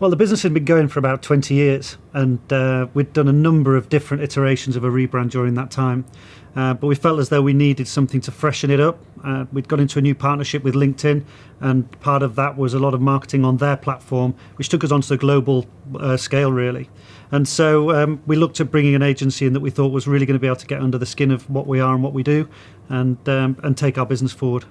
Well, the business had been going for about 20 years, and we'd done a number of different iterations of a rebrand during that time. But we felt as though we needed something to freshen it up. We'd got into a new partnership with LinkedIn, and part of that was a lot of marketing on their platform, which took us onto the global scale, really. And so we looked at bringing an agency in that we thought was really going to be able to get under the skin of what we are and what we do, and take our business forward.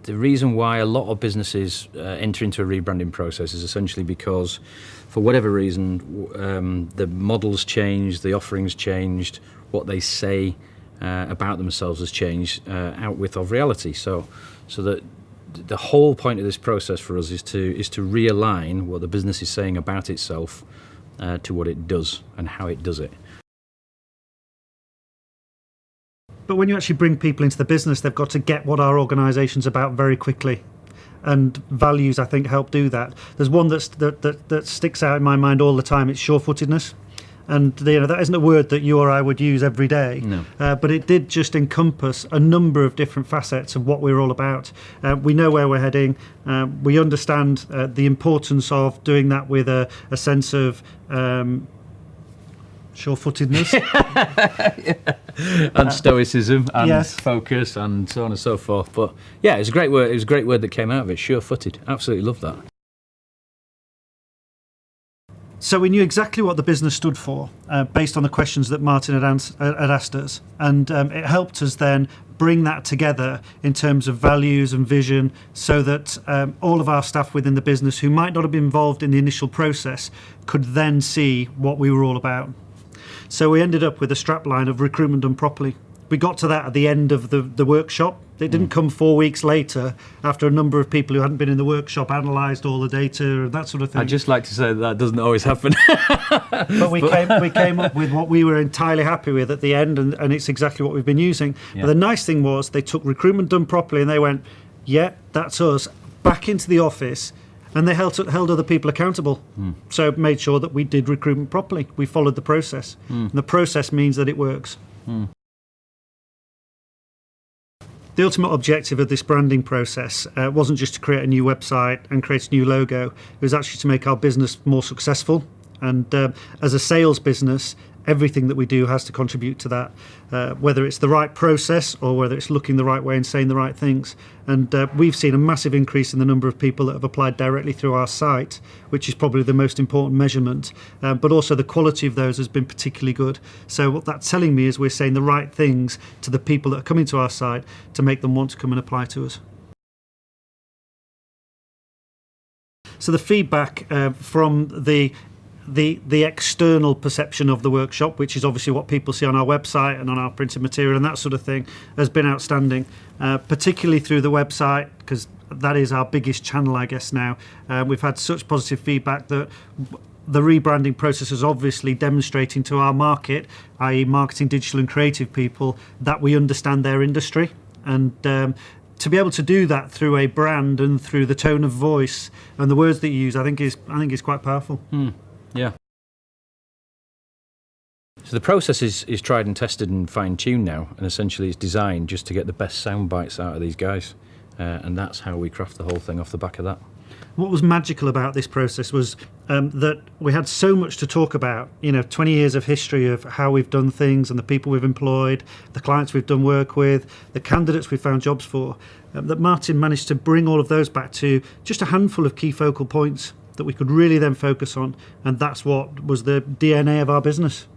The reason why a lot of businesses enter into a rebranding process is essentially because, for whatever reason, the models changed, the offerings changed, what they say about themselves has changed out with of reality. So that the whole point of this process for us is to realign what the business is saying about itself to what it does and how it does it. But when you actually bring people into the business, they've got to get what our organisation's about very quickly. And values, I think, help do that. There's one that sticks out in my mind all the time. It's sure-footedness. And that isn't a word that you or I would use every day. No. But it did just encompass a number of different facets of what we're all about. We know where we're heading. We understand the importance of doing that with a sense of sure-footedness. And stoicism and yes. focus and so on and so forth. But yeah, it was a great word. It was a great word that came out of it. Sure-footed. Absolutely love that. So we knew exactly what the business stood for based on the questions that Martin had asked us, and it helped us then bring that together in terms of values and vision, so that all of our staff within the business who might not have been involved in the initial process could then see what we were all about. So we ended up with a strapline of recruitment done properly. We got to that at the end of the workshop. It didn't come 4 weeks later after a number of people who hadn't been in the workshop analysed all the data and that sort of thing. I'd just like to say that doesn't always happen. But we came up with what we were entirely happy with at the end, and it's exactly what we've been using. Yeah. But the nice thing was they took recruitment done properly and they went, yeah, that's us, back into the office, and they held other people accountable. So made sure that we did recruitment properly. We followed the process. And the process means that it works. The ultimate objective of this branding process wasn't just to create a new website and create a new logo. It was actually to make our business more successful. And as a sales business, everything that we do has to contribute to that, whether it's the right process or whether it's looking the right way and saying the right things. And we've seen a massive increase in the number of people that have applied directly through our site, which is probably the most important measurement. But also the quality of those has been particularly good. So what that's telling me is we're saying the right things to the people that are coming to our site to make them want to come and apply to us. So the feedback from the external perception of the workshop, which is obviously what people see on our website and on our printed material and that sort of thing, has been outstanding, particularly through the website, because that is our biggest channel, I guess, now. We've had such positive feedback that the rebranding process is obviously demonstrating to our market, i.e. marketing, digital and creative people, that we understand their industry. And to be able to do that through a brand and through the tone of voice and the words that you use, I think is quite powerful. Yeah. So the process is tried and tested and fine-tuned now, and essentially it's designed just to get the best sound bites out of these guys, and that's how we craft the whole thing off the back of that. What was magical about this process was that we had so much to talk about, 20 years of history of how we've done things and the people we've employed, the clients we've done work with, the candidates we've found jobs for, that Martin managed to bring all of those back to just a handful of key focal points that we could really then focus on, and that's what was the DNA of our business.